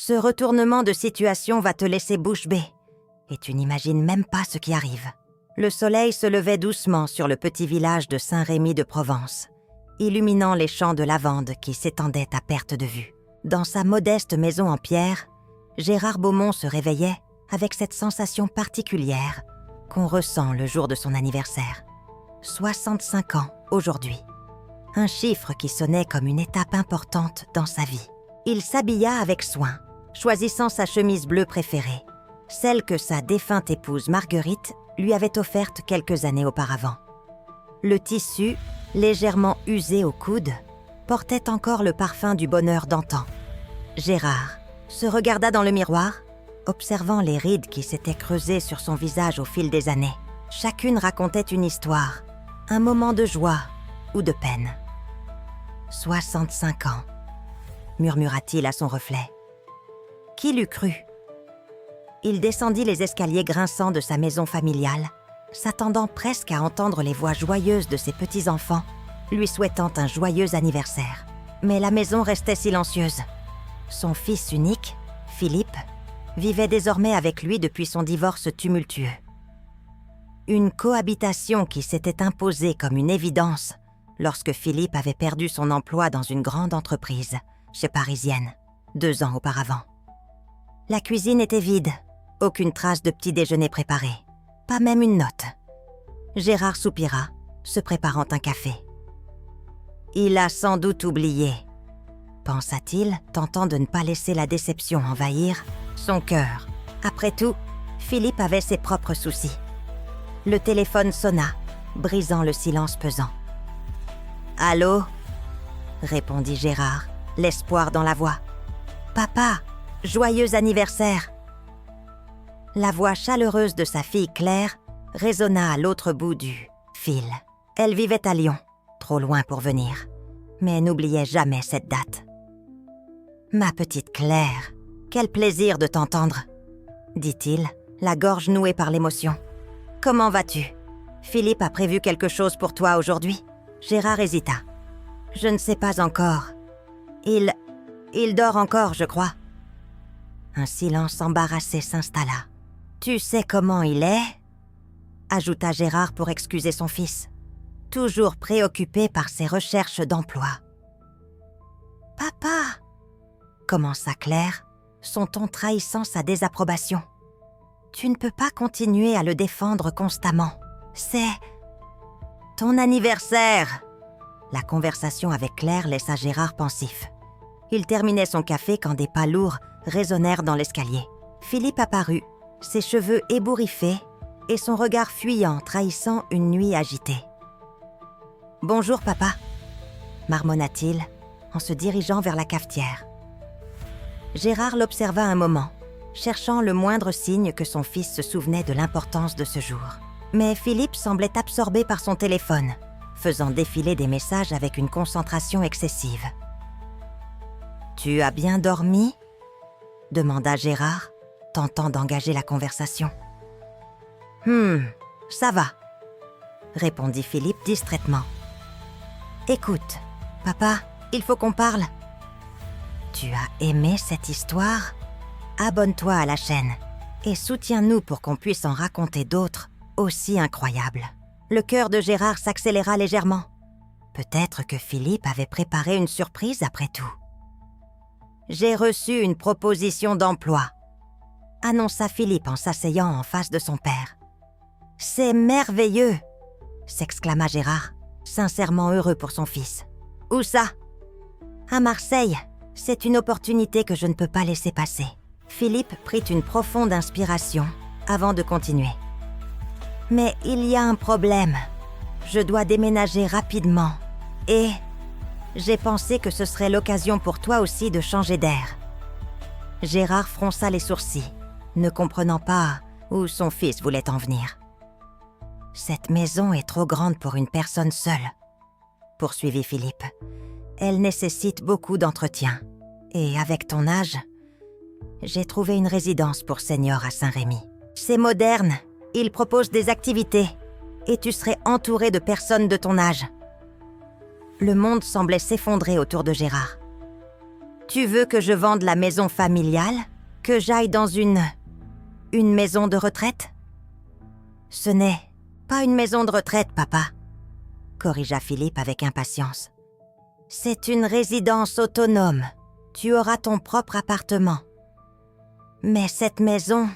Ce retournement de situation va te laisser bouche bée et tu n'imagines même pas ce qui arrive. Le soleil se levait doucement sur le petit village de Saint-Rémy de Provence, illuminant les champs de lavande qui s'étendaient à perte de vue. Dans sa modeste maison en pierre, Gérard Beaumont se réveillait avec cette sensation particulière qu'on ressent le jour de son anniversaire. 65 ans aujourd'hui. Un chiffre qui sonnait comme une étape importante dans sa vie. Il s'habilla avec soin, choisissant sa chemise bleue préférée, celle que sa défunte épouse Marguerite lui avait offerte quelques années auparavant. Le tissu, légèrement usé au coude, portait encore le parfum du bonheur d'antan. Gérard se regarda dans le miroir, observant les rides qui s'étaient creusées sur son visage au fil des années. Chacune racontait une histoire, un moment de joie ou de peine. 65 ans, murmura-t-il à son reflet. Qui l'eût cru? Il descendit les escaliers grinçants de sa maison familiale, s'attendant presque à entendre les voix joyeuses de ses petits-enfants, lui souhaitant un joyeux anniversaire. Mais la maison restait silencieuse. Son fils unique, Philippe, vivait désormais avec lui depuis son divorce tumultueux. Une cohabitation qui s'était imposée comme une évidence lorsque Philippe avait perdu son emploi dans une grande entreprise, chez Parisienne, 2 ans auparavant. La cuisine était vide, aucune trace de petit déjeuner préparé, pas même une note. Gérard soupira, se préparant un café. Il a sans doute oublié, pensa-t-il, tentant de ne pas laisser la déception envahir son cœur. Après tout, Philippe avait ses propres soucis. Le téléphone sonna, brisant le silence pesant. « Allô ?» répondit Gérard, l'espoir dans la voix. « Papa, joyeux anniversaire !» La voix chaleureuse de sa fille Claire résonna à l'autre bout du fil. Elle vivait à Lyon, trop loin pour venir, mais n'oubliait jamais cette date. « Ma petite Claire, quel plaisir de t'entendre !» dit-il, la gorge nouée par l'émotion. « Comment vas-tu ? Philippe a prévu quelque chose pour toi aujourd'hui ?» Gérard hésita. « Je ne sais pas encore. Il dort encore, je crois. » Un silence embarrassé s'installa. « Tu sais comment il est ?» ajouta Gérard pour excuser son fils. Toujours préoccupé par ses recherches d'emploi. « Papa !» commença Claire, son ton trahissant sa désapprobation. « Tu ne peux pas continuer à le défendre constamment. C'est ton anniversaire !» La conversation avec Claire laissa Gérard pensif. Il terminait son café quand des pas lourds résonnèrent dans l'escalier. Philippe apparut, ses cheveux ébouriffés et son regard fuyant trahissant une nuit agitée. « Bonjour, papa !» marmonna-t-il en se dirigeant vers la cafetière. Gérard l'observa un moment, cherchant le moindre signe que son fils se souvenait de l'importance de ce jour. Mais Philippe semblait absorbé par son téléphone, faisant défiler des messages avec une concentration excessive. « Tu as bien dormi ?» demanda Gérard, tentant d'engager la conversation. « Ça va », répondit Philippe distraitement. « Écoute, papa, il faut qu'on parle. » « Tu as aimé cette histoire ? Abonne-toi à la chaîne et soutiens-nous pour qu'on puisse en raconter d'autres aussi incroyables. » Le cœur de Gérard s'accéléra légèrement. Peut-être que Philippe avait préparé une surprise après tout. « J'ai reçu une proposition d'emploi », annonça Philippe en s'asseyant en face de son père. « C'est merveilleux !» s'exclama Gérard, sincèrement heureux pour son fils. « Où ça ?»« À Marseille. C'est une opportunité que je ne peux pas laisser passer. » Philippe prit une profonde inspiration avant de continuer. « Mais il y a un problème. Je dois déménager rapidement et j'ai pensé que ce serait l'occasion pour toi aussi de changer d'air. » Gérard fronça les sourcils, ne comprenant pas où son fils voulait en venir. « Cette maison est trop grande pour une personne seule, » poursuivit Philippe. « Elle nécessite beaucoup d'entretien. Et avec ton âge, j'ai trouvé une résidence pour seniors à Saint-Rémy. C'est moderne, ils proposent des activités, et tu serais entouré de personnes de ton âge. » Le monde semblait s'effondrer autour de Gérard. Tu veux que je vende la maison familiale? Que j'aille dans une maison de retraite? Ce n'est pas une maison de retraite, papa, corrigea Philippe avec impatience. C'est une résidence autonome. Tu auras ton propre appartement. Mais cette maison,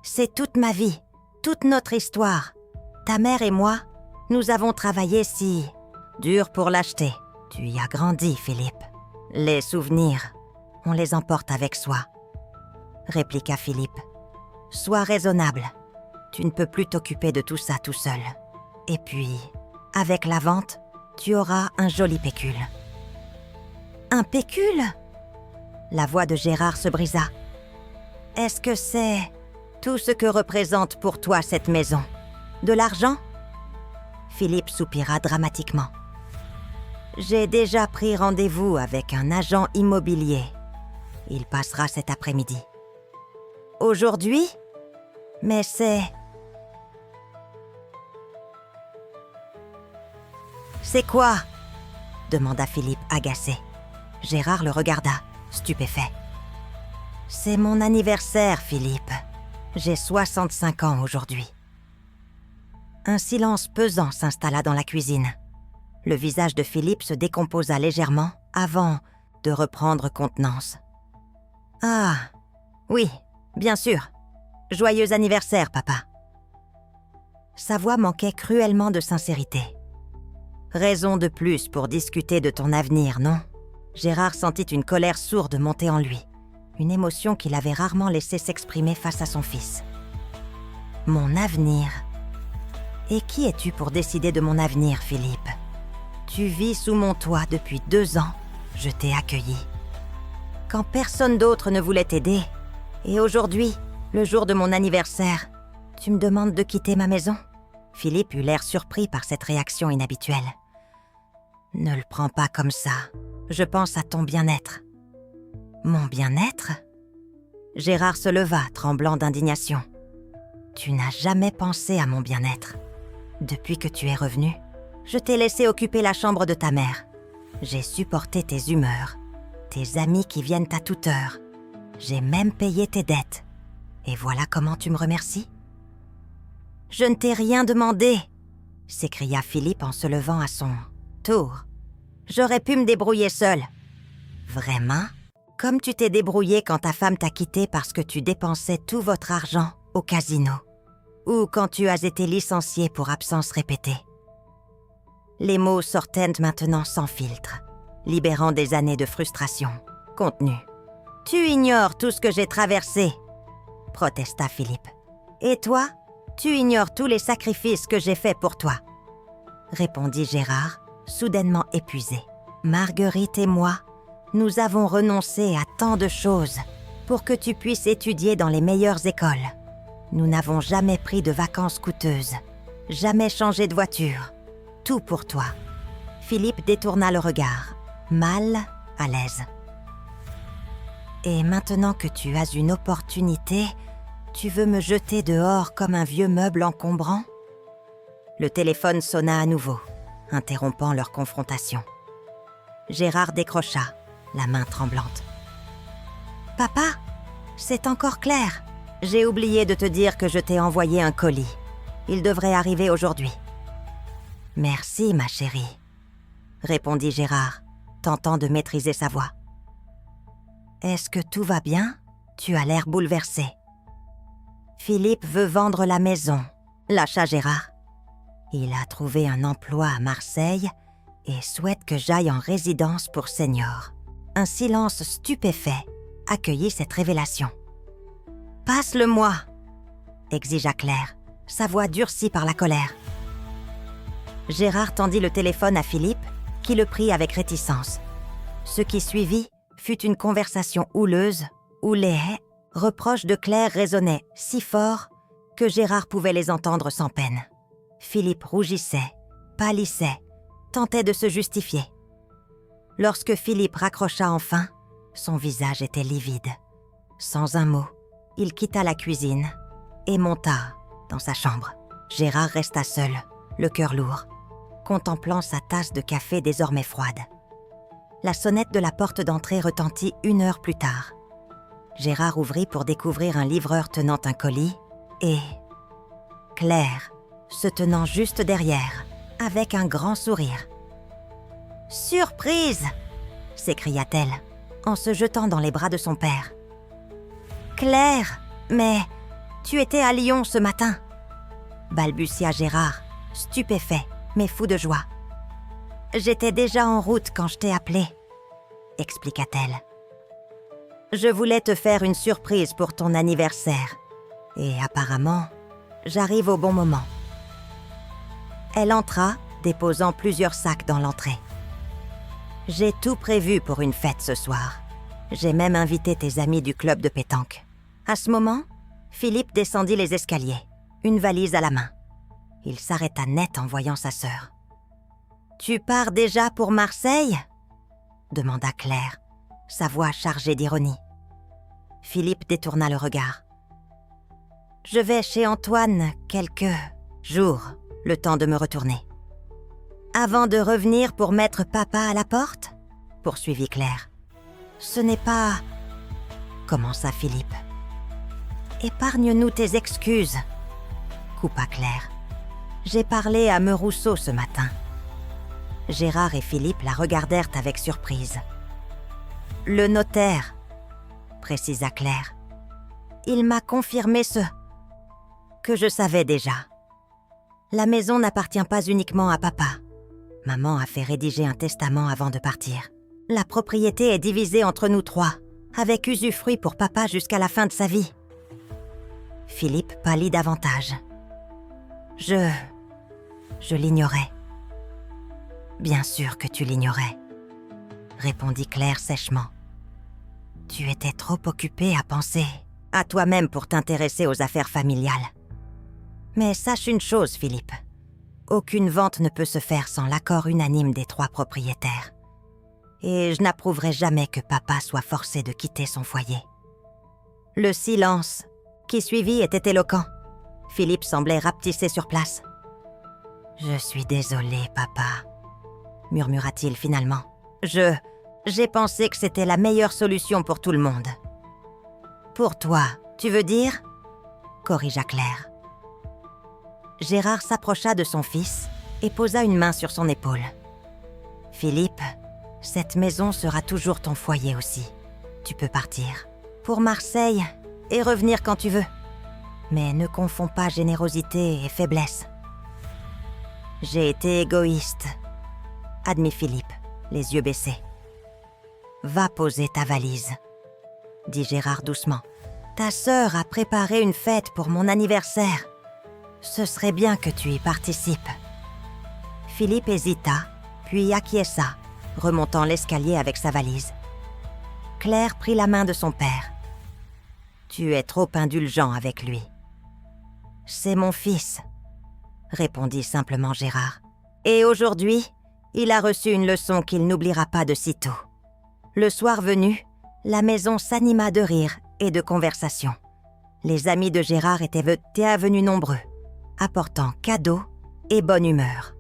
c'est toute ma vie, toute notre histoire. Ta mère et moi, nous avons travaillé si dur pour l'acheter. Tu y as grandi, Philippe. Les souvenirs, on les emporte avec soi, répliqua Philippe. Sois raisonnable. Tu ne peux plus t'occuper de tout ça tout seul. Et puis, avec la vente, tu auras un joli pécule. Un pécule? La voix de Gérard se brisa. Est-ce que c'est tout ce que représente pour toi cette maison? De l'argent? Philippe soupira dramatiquement. J'ai déjà pris rendez-vous avec un agent immobilier. Il passera cet après-midi. Aujourd'hui? Mais c'est... C'est quoi? Demanda Philippe agacé. Gérard le regarda, stupéfait. C'est mon anniversaire, Philippe. J'ai 65 ans aujourd'hui. Un silence pesant s'installa dans la cuisine. Le visage de Philippe se décomposa légèrement avant de reprendre contenance. Ah, oui, bien sûr. Joyeux anniversaire, papa. Sa voix manquait cruellement de sincérité. Raison de plus pour discuter de ton avenir, non? Gérard sentit une colère sourde monter en lui, une émotion qu'il avait rarement laissé s'exprimer face à son fils. Mon avenir? Et qui es-tu pour décider de mon avenir, Philippe? Tu vis sous mon toit depuis 2 ans, je t'ai accueilli. Quand personne d'autre ne voulait t'aider, et aujourd'hui, le jour de mon anniversaire, tu me demandes de quitter ma maison? Philippe eut l'air surpris par cette réaction inhabituelle. Ne le prends pas comme ça. Je pense à ton bien-être. Mon bien-être? Gérard se leva, tremblant d'indignation. Tu n'as jamais pensé à mon bien-être. Depuis que tu es revenu, je t'ai laissé occuper la chambre de ta mère. J'ai supporté tes humeurs, tes amis qui viennent à toute heure. J'ai même payé tes dettes. Et voilà comment tu me remercies? Je ne t'ai rien demandé, s'écria Philippe en se levant à son tour. J'aurais pu me débrouiller seul. Vraiment? Comme tu t'es débrouillé quand ta femme t'a quitté parce que tu dépensais tout votre argent au casino. Ou quand tu as été licencié pour absence répétée. Les mots sortaient maintenant sans filtre, libérant des années de frustration, contenue. Tu ignores tout ce que j'ai traversé, protesta Philippe. Et toi, tu ignores tous les sacrifices que j'ai faits pour toi, répondit Gérard, soudainement épuisé. Marguerite et moi, nous avons renoncé à tant de choses pour que tu puisses étudier dans les meilleures écoles. Nous n'avons jamais pris de vacances coûteuses, jamais changé de voiture. Tout pour toi. Philippe détourna le regard, mal à l'aise. Et maintenant que tu as une opportunité, tu veux me jeter dehors comme un vieux meuble encombrant? Le téléphone sonna à nouveau, interrompant leur confrontation. Gérard décrocha, la main tremblante. « Papa, c'est encore clair. J'ai oublié de te dire que je t'ai envoyé un colis. Il devrait arriver aujourd'hui. » « Merci, ma chérie, » répondit Gérard, tentant de maîtriser sa voix. « Est-ce que tout va bien? Tu as l'air bouleversé. » « Philippe veut vendre la maison, » lâcha Gérard. « Il a trouvé un emploi à Marseille et souhaite que j'aille en résidence pour seniors. » Un silence stupéfait accueillit cette révélation. « Passe-le-moi » exigea Claire, sa voix durcie par la colère. Gérard tendit le téléphone à Philippe, qui le prit avec réticence. Ce qui suivit fut une conversation houleuse où les reproches de Claire résonnaient si fort que Gérard pouvait les entendre sans peine. Philippe rougissait, pâlissait, tentait de se justifier. Lorsque Philippe raccrocha enfin, son visage était livide. Sans un mot, il quitta la cuisine et monta dans sa chambre. Gérard resta seul, le cœur lourd, contemplant sa tasse de café désormais froide. La sonnette de la porte d'entrée retentit 1 heure plus tard. Gérard ouvrit pour découvrir un livreur tenant un colis et Claire, se tenant juste derrière, avec un grand sourire. « Surprise !» s'écria-t-elle, en se jetant dans les bras de son père. « Claire, mais tu étais à Lyon ce matin !» balbutia Gérard, stupéfait, mais fou de joie. « J'étais déjà en route quand je t'ai appelé, » expliqua-t-elle. « Je voulais te faire une surprise pour ton anniversaire, et apparemment, j'arrive au bon moment. » Elle entra, déposant plusieurs sacs dans l'entrée. « J'ai tout prévu pour une fête ce soir. J'ai même invité tes amis du club de pétanque. » À ce moment, Philippe descendit les escaliers, une valise à la main. Il s'arrêta net en voyant sa sœur. « Tu pars déjà pour Marseille ?» demanda Claire, sa voix chargée d'ironie. Philippe détourna le regard. « Je vais chez Antoine quelques jours, le temps de me retourner. »« Avant de revenir pour mettre papa à la porte ?» poursuivit Claire. « Ce n'est pas... » commença Philippe. « Épargne-nous tes excuses, » coupa Claire. « J'ai parlé à Merousseau ce matin. » Gérard et Philippe la regardèrent avec surprise. « Le notaire, » précisa Claire. « Il m'a confirmé ce que je savais déjà. La maison n'appartient pas uniquement à papa. Maman a fait rédiger un testament avant de partir. La propriété est divisée entre nous 3, avec usufruit pour papa jusqu'à la fin de sa vie. » Philippe pâlit davantage. « Je l'ignorais. » « Bien sûr que tu l'ignorais, » répondit Claire sèchement. « Tu étais trop occupée à penser à toi-même pour t'intéresser aux affaires familiales. Mais sache une chose, Philippe. Aucune vente ne peut se faire sans l'accord unanime des 3 propriétaires. Et je n'approuverai jamais que papa soit forcé de quitter son foyer. » Le silence qui suivit était éloquent. Philippe semblait rapetissé sur place. « Je suis désolé, papa, » murmura-t-il finalement. « J'ai pensé que c'était la meilleure solution pour tout le monde. »« Pour toi, tu veux dire ?» corrigea Claire. Gérard s'approcha de son fils et posa une main sur son épaule. « Philippe, cette maison sera toujours ton foyer aussi. Tu peux partir. Pour Marseille et revenir quand tu veux. Mais ne confonds pas générosité et faiblesse. »« J'ai été égoïste, » admit Philippe, les yeux baissés. « Va poser ta valise, » dit Gérard doucement. « Ta sœur a préparé une fête pour mon anniversaire. Ce serait bien que tu y participes. » Philippe hésita, puis acquiesça, remontant l'escalier avec sa valise. Claire prit la main de son père. « Tu es trop indulgent avec lui. »« C'est mon fils, » répondit simplement Gérard. « Et aujourd'hui, il a reçu une leçon qu'il n'oubliera pas de sitôt. » Le soir venu, la maison s'anima de rires et de conversations. Les amis de Gérard étaient venus nombreux, apportant cadeaux et bonne humeur.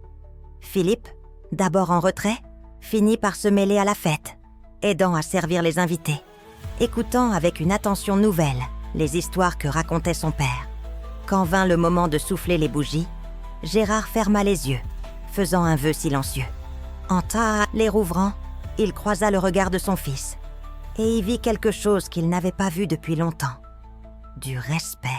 Philippe, d'abord en retrait, finit par se mêler à la fête, aidant à servir les invités, écoutant avec une attention nouvelle les histoires que racontait son père. Quand vint le moment de souffler les bougies, Gérard ferma les yeux, faisant un vœu silencieux. En les rouvrant, il croisa le regard de son fils et y vit quelque chose qu'il n'avait pas vu depuis longtemps. Du respect.